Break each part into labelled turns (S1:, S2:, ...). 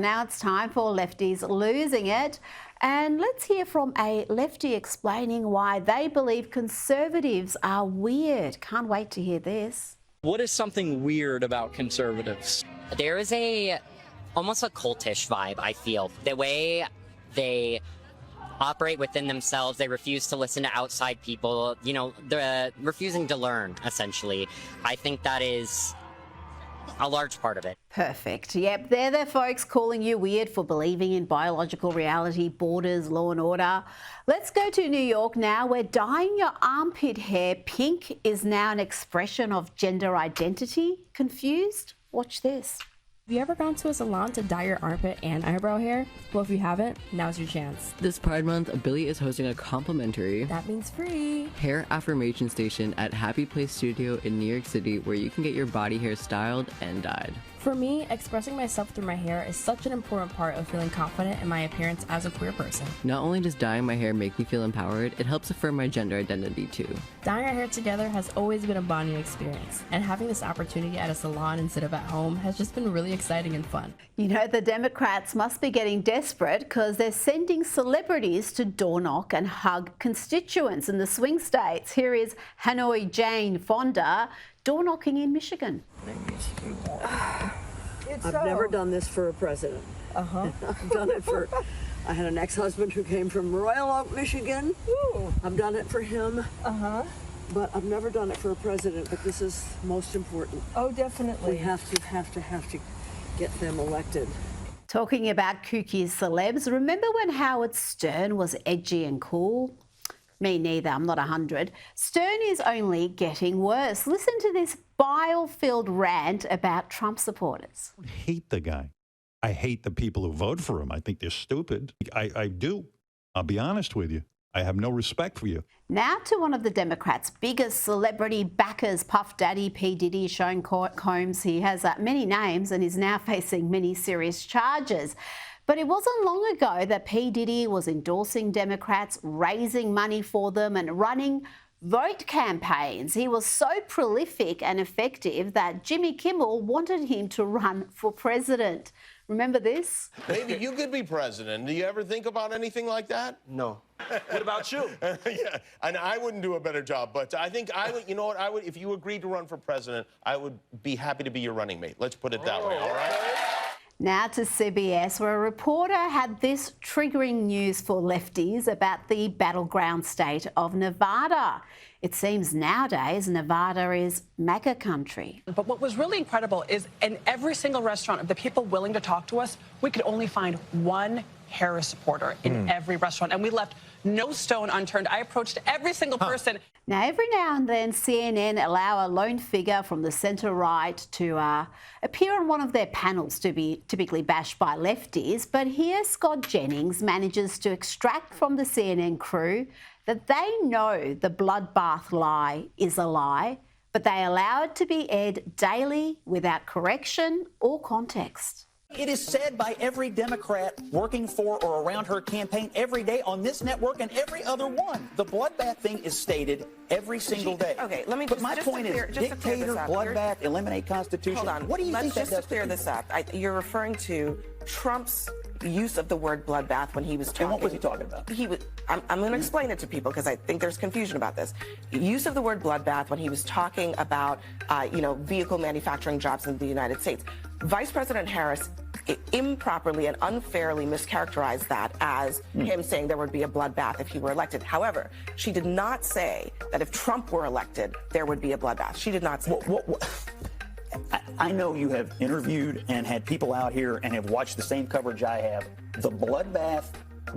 S1: Now it's time for Lefties Losing It. And let's hear from a lefty explaining why they believe conservatives are weird. Can't wait to hear this.
S2: What is something weird about conservatives?
S3: There is almost a cultish vibe, I feel. The way they operate within themselves, they refuse to listen to outside people, they're refusing to learn, essentially. I think that is a large part of it.
S1: Perfect. Yep, they're the folks calling you weird for believing in biological reality, borders, law and order. Let's go to New York now, where dyeing your armpit hair pink is now an expression of gender identity. Confused? Watch this.
S4: Have you ever gone to a salon to dye your armpit and eyebrow hair? Well, if you haven't, now's your chance.
S5: This Pride Month, Billy is hosting a complimentary
S4: That means free
S5: hair affirmation station at Happy Place Studio in New York City, where you can get your body hair styled and dyed.
S4: For me, expressing myself through my hair is such an important part of feeling confident in my appearance as a queer person.
S5: Not only does dyeing my hair make me feel empowered, it helps affirm my gender identity too.
S4: Dyeing our hair together has always been a bonding experience, and having this opportunity at a salon instead of at home has just been really exciting and fun.
S1: You know, the Democrats must be getting desperate because they're sending celebrities to door knock and hug constituents in the swing states. Here is Hanoi Jane Fonda door knocking in Michigan.
S6: I've never done this for a president. I've done it for, I had an ex-husband who came from Royal Oak, Michigan. Ooh. I've done it for him. But I've never done it for a president, but this is most important.
S7: Oh, definitely.
S6: We have to get them elected.
S1: Talking about kooky celebs, remember when Howard Stern was edgy and cool? Me neither, I'm not 100. Stern is only getting worse. Listen to this bile-filled rant about Trump supporters.
S8: I hate the guy. I hate the people who vote for him. I think they're stupid. I do. I'll be honest with you. I have no respect for you.
S1: Now to one of the Democrats' biggest celebrity backers, Puff Daddy P. Diddy, Sean Combs. He has many names and is now facing many serious charges. But it wasn't long ago that P. Diddy was endorsing Democrats, raising money for them and running vote campaigns. He was so prolific and effective that Jimmy Kimmel wanted him to run for president. Remember this?
S9: Maybe you could be president. Do you ever think about anything like that?
S10: No. What about you?
S9: Yeah, and I wouldn't do a better job, but I think I would, you know what, I would, if you agreed to run for president, I would be happy to be your running mate. Let's put it that way, all right?
S1: Now to CBS, where a reporter had this triggering news for lefties about the battleground state of Nevada. It seems nowadays Nevada is MAGA country.
S7: But what was really incredible is in every single restaurant of the people willing to talk to us, we could only find one Harris supporter in every restaurant, and we left no stone unturned. I approached every single person.
S1: Now, every now and then, CNN allow a lone figure from the centre-right to appear on one of their panels to be typically bashed by lefties, but here Scott Jennings manages to extract from the CNN crew that they know the bloodbath lie is a lie, but they allow it to be aired daily without correction or context.
S10: It is said by every Democrat working for or around her campaign every day on this network and every other one. The bloodbath thing is stated every single day.
S7: Okay, let me
S10: But my point is, dictator, bloodbath, eliminate Constitution.
S7: Hold on.
S10: What do you think that does?
S7: Just to clear this up, you're referring to Trump's use of the word bloodbath when he was talking.
S10: And what was he talking about?
S7: I'm going to explain it to people because I think there's confusion about this. Use of the word bloodbath when he was talking about, vehicle manufacturing jobs in the United States. Vice President Harris improperly and unfairly mischaracterized that as him saying there would be a bloodbath if he were elected. However, she did not say that if Trump were elected, there would be a bloodbath. She did not say
S10: I know you have interviewed and had people out here and have watched the same coverage I have. The bloodbath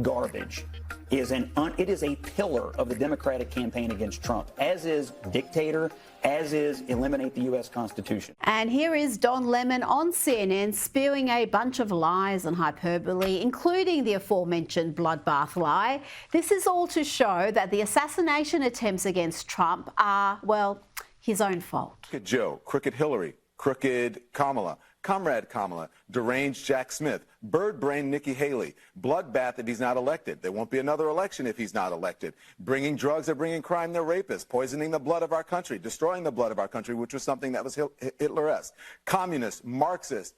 S10: garbage is it is a pillar of the Democratic campaign against Trump, as is dictator, as is eliminate the U.S. Constitution.
S1: And here is Don Lemon on CNN spewing a bunch of lies and hyperbole, including the aforementioned bloodbath lie. This is all to show that the assassination attempts against Trump are, well, his own fault.
S11: Crooked Joe, Crooked Hillary, Crooked Kamala, Comrade Kamala, deranged Jack Smith, bird brain Nikki Haley, bloodbath if he's not elected. There won't be another election if he's not elected. Bringing drugs or bringing crime, they're rapists. Poisoning the blood of our country, destroying the blood of our country, which was something that was Hitler-esque. Communist, Marxist.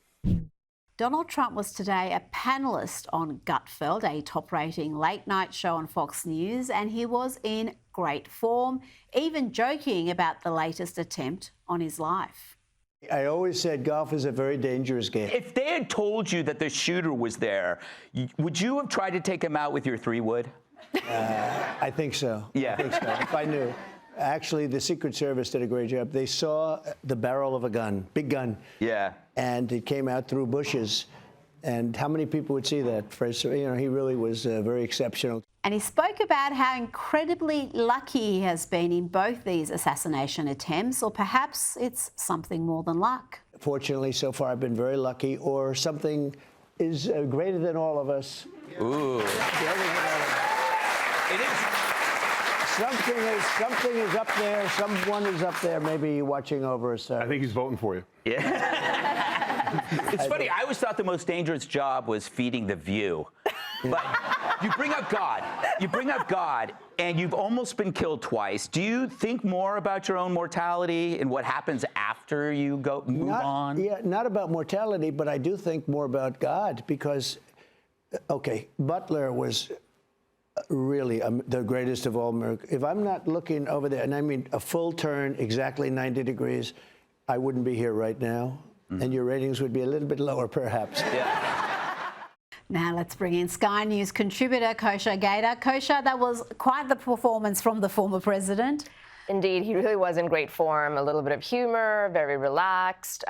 S1: Donald Trump was today a panellist on Gutfeld, a top-rating late-night show on Fox News, and he was in great form, even joking about the latest attempt on his life.
S12: I always said golf is a very dangerous game.
S13: If they had told you that the shooter was there, would you have tried to take him out with your 3-wood?
S12: I think so.
S13: Yeah.
S12: I think so, if I knew. Actually, the Secret Service did a great job. They saw the barrel of a gun, big gun.
S13: Yeah.
S12: And it came out through bushes. And how many people would see that? You know, he really was very exceptional.
S1: And he spoke about how incredibly lucky he has been in both these assassination attempts, or perhaps it's something more than luck.
S12: Fortunately, so far, I've been very lucky, or something is greater than all of us.
S13: Ooh.
S12: It is. Something is up there. Someone is up there, maybe watching over us. I
S14: think he's voting for you.
S13: Yeah. It's funny. I always thought the most dangerous job was feeding The View. But you bring up God. You bring up God, and you've almost been killed twice. Do you think more about your own mortality and what happens after you move on?
S12: Yeah, not about mortality, but I do think more about God because, okay, Butler was really the greatest of all miracles. If I'm not looking over there, and I mean a full turn, exactly 90 degrees, I wouldn't be here right now, and your ratings would be a little bit lower, perhaps.
S13: Yeah.
S1: Now let's bring in Sky News contributor Kosha Gator. Kosha, that was quite the performance from the former president.
S15: Indeed, he really was in great form. A little bit of humor, very relaxed,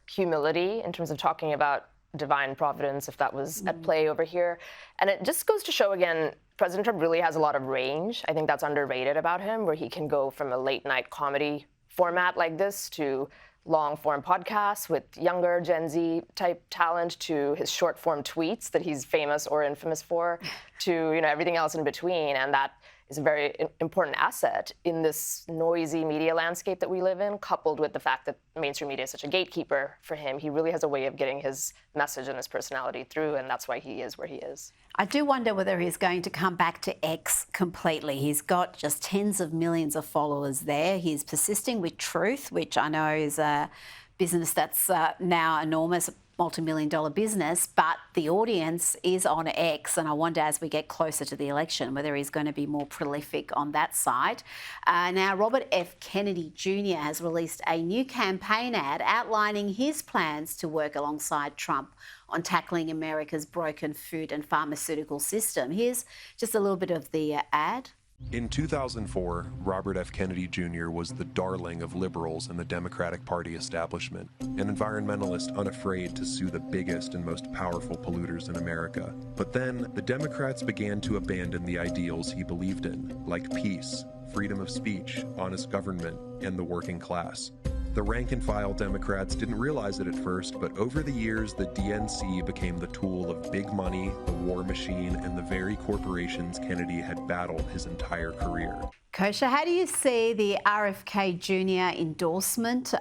S15: humility in terms of talking about divine providence, if that was at play over here. And it just goes to show again, President Trump really has a lot of range. I think that's underrated about him, where he can go from a late night comedy format like this to long form podcasts with younger Gen Z type talent, to his short form tweets that he's famous or infamous for, to everything else in between. And that is a very important asset in this noisy media landscape that we live in, coupled with the fact that mainstream media is such a gatekeeper for him. He really has a way of getting his message and his personality through, and that's why he is where he is.
S1: I do wonder whether he's going to come back to X completely. He's got just tens of millions of followers there. He's persisting with truth, which I know is a business that's now enormous, multi-million-dollar business, but the audience is on X, and I wonder as we get closer to the election whether he's going to be more prolific on that side. Now, Robert F. Kennedy Jr. has released a new campaign ad outlining his plans to work alongside Trump on tackling America's broken food and pharmaceutical system. Here's just a little bit of the ad.
S16: In 2004, Robert F. Kennedy Jr. was the darling of liberals and the Democratic Party establishment, an environmentalist unafraid to sue the biggest and most powerful polluters in America. But then, the Democrats began to abandon the ideals he believed in, like peace, freedom of speech, honest government, and the working class. The rank-and-file Democrats didn't realize it at first, but over the years, the DNC became the tool of big money, the war machine, and the very corporations Kennedy had battled his entire career.
S1: Kosha, how do you see the RFK Jr. endorsement?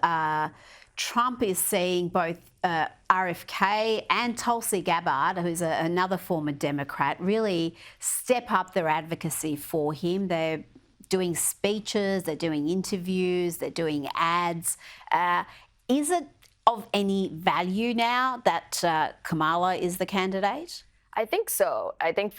S1: Trump is seeing both RFK and Tulsi Gabbard, who's another former Democrat, really step up their advocacy for him. They're doing speeches, they're doing interviews, they're doing ads. Is it of any value now that Kamala is the candidate?
S15: I think so. I think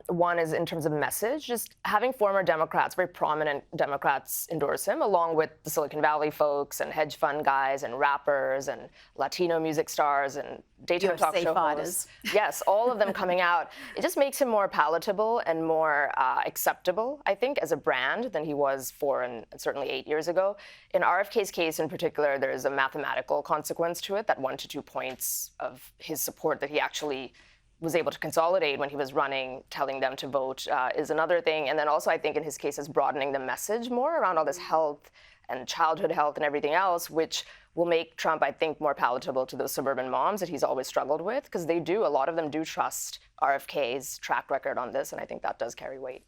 S15: one is in terms of message, just having former Democrats, very prominent Democrats endorse him, along with the Silicon Valley folks and hedge fund guys and rappers and Latino music stars and daytime talk show hosts. Yes, all of them coming out. It just makes him more palatable and more acceptable, I think, as a brand than he was 4 and certainly 8 years ago. In RFK's case in particular, there is a mathematical consequence to it, that 1 to 2 points of his support that he actually was able to consolidate when he was running, telling them to vote is another thing. And then also I think in his case is broadening the message more around all this health and childhood health and everything else, which will make Trump, I think, more palatable to those suburban moms that he's always struggled with, because a lot of them do trust RFK's track record on this, and I think that does carry weight.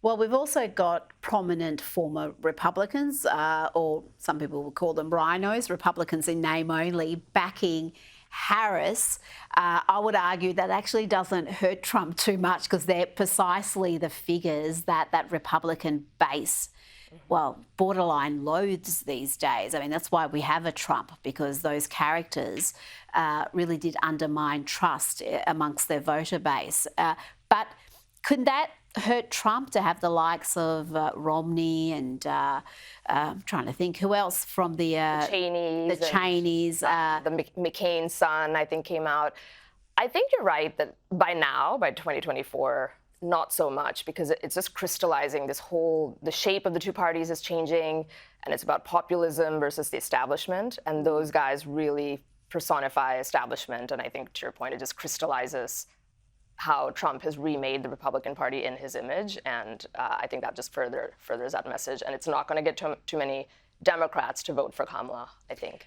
S1: Well, we've also got prominent former Republicans, or some people will call them rhinos, Republicans in name only, backing Harris. I would argue that actually doesn't hurt Trump too much, because they're precisely the figures that that Republican base well, borderline loathes these days. I mean, that's why we have a Trump, because those characters really did undermine trust amongst their voter base. But could that hurt Trump to have the likes of Romney and I'm trying to think who else from the Cheneys,
S15: the McCain's son, I think, came out. I think you're right that by now, by 2024, not so much, because it's just crystallizing the shape of the two parties is changing, and it's about populism versus the establishment, and those guys really personify establishment, and I think, to your point, it just crystallizes how Trump has remade the Republican Party in his image, and I think that just furthers that message, and it's not going to get too many Democrats to vote for Kamala, I think.